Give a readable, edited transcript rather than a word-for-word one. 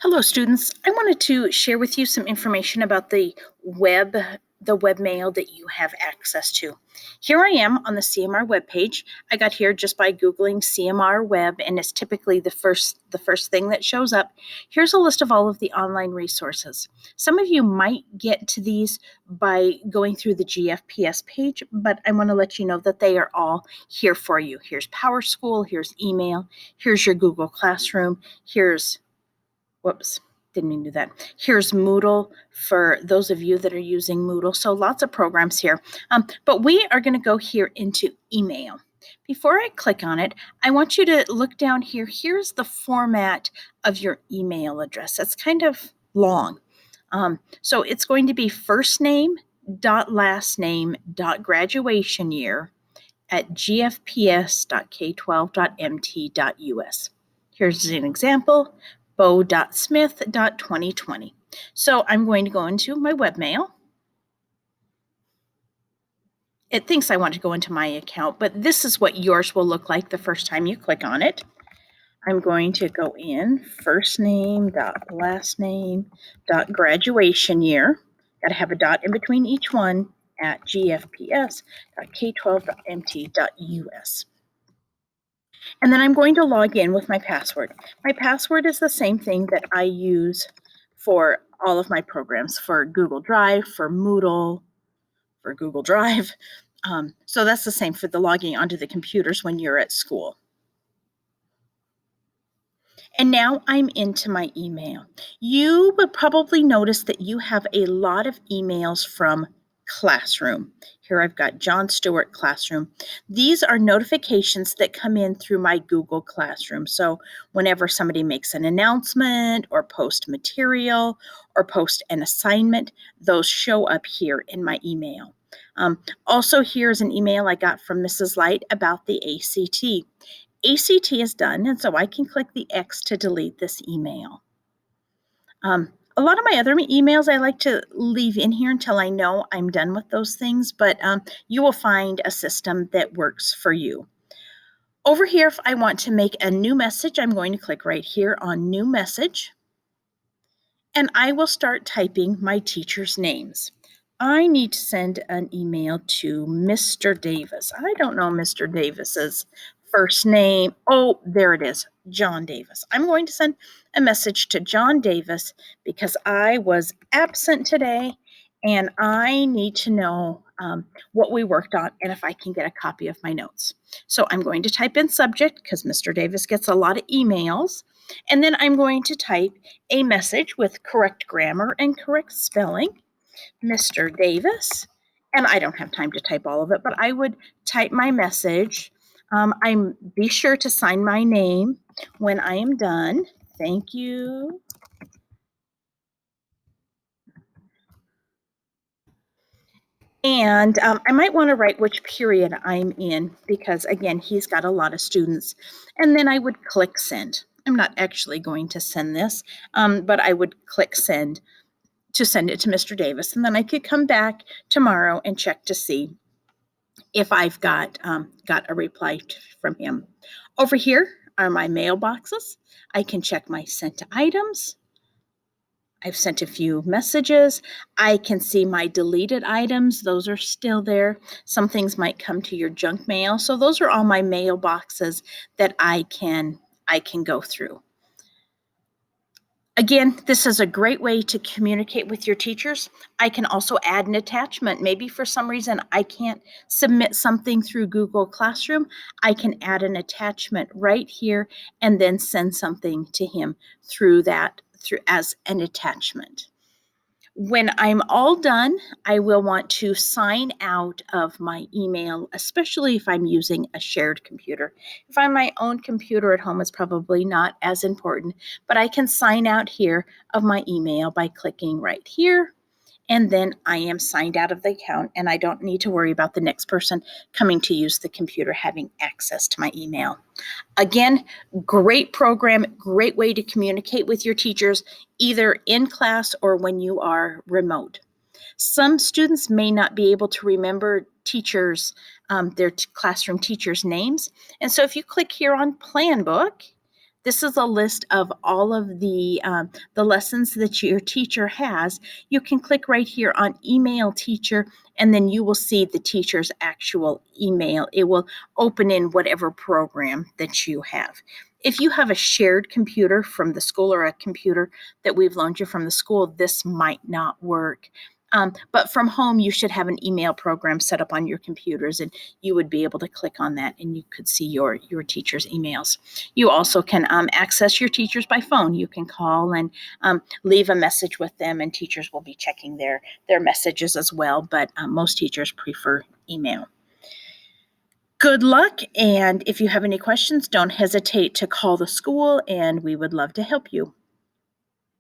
Hello, students. I wanted to share with you some information about the webmail that you have access to. Here I am on the CMR webpage. I got here just by Googling CMR web, and it's typically the first thing that shows up. Here's a list of all of the online resources. Some of you might get to these by going through the GFPS page, but I want to let you know that they are all here for you. Here's PowerSchool, here's email, here's your Google Classroom, didn't mean to do that. Here's Moodle for those of you that are using Moodle. So lots of programs here. But we are going to go here into email. Before I click on it, I want you to look down here. Here's the format of your email address. That's kind of long. So it's going to be first name dot last name dot graduation year at gfps.k12.mt.us. Here's an example, bo.smith.2020. So I'm going to go into my webmail. It thinks I want to go into my account, but this is what yours will look like the first time you click on it. I'm going to go in first name dot last name dot graduation year. Got to have a dot in between each one at gfps.k12.mt.us. And then I'm going to log in with my password. My password is the same thing that I use for all of my programs, for Google Drive, for Moodle, for Google Drive. So that's the same for the logging onto the computers when you're at school. And now I'm into my email. You will probably notice that you have a lot of emails from Classroom. Here I've got John Stewart Classroom. These are notifications that come in through my Google Classroom. So whenever somebody makes an announcement or post material or post an assignment, those show up here in my email. Also, here's an email I got from Mrs. Light about the ACT. ACT is done, and so I can click the X to delete this email. A lot of my other emails I like to leave in here until I know I'm done with those things, but you will find a system that works for you. Over here, if I want to make a new message, I'm going to click right here on New Message, and I will start typing my teachers' names. I need to send an email to Mr. Davis. I don't know Mr. Davis's first name. Oh, there it is, John Davis. I'm going to send a message to John Davis because I was absent today and I need to know what we worked on and if I can get a copy of my notes. So I'm going to type in subject because Mr. Davis gets a lot of emails. And then I'm going to type a message with correct grammar and correct spelling. Mr. Davis, and I don't have time to type all of it, but I would type my message. I'm be sure to sign my name when I am done. Thank you. And I might want to write which period I'm in because, again, he's got a lot of students. And then I would click send. I'm not actually going to send this, but I would click send to send it to Mr. Davis. And then I could come back tomorrow and check to see if I've got a reply from him. Over here are my mailboxes. I can check my sent items. I've sent a few messages. I can see my deleted items. Those are still there. Some things might come to your junk mail. So those are all my mailboxes that I can go through. Again, this is a great way to communicate with your teachers. I can also add an attachment. Maybe for some reason I can't submit something through Google Classroom. I can add an attachment right here and then send something to him through as an attachment. When I'm all done, I will want to sign out of my email, especially if I'm using a shared computer. If I'm my own computer at home, it's probably not as important, but I can sign out here of my email by clicking right here, and then I am signed out of the account, and I don't need to worry about the next person coming to use the computer having access to my email. Again, great program, great way to communicate with your teachers, either in class or when you are remote. Some students may not be able to remember teachers, their classroom teachers' names. And so if you click here on Plan Book, This is a list of all of the lessons that your teacher has. You can click right here on Email Teacher, and then you will see the teacher's actual email. It will open in whatever program that you have. If you have a shared computer from the school or a computer that we've loaned you from the school, this might not work. But from home, you should have an email program set up on your computers, and you would be able to click on that and you could see your teacher's emails. You also can access your teachers by phone. You can call and leave a message with them, and teachers will be checking their messages as well, but most teachers prefer email. Good luck, and if you have any questions, don't hesitate to call the school, and we would love to help you.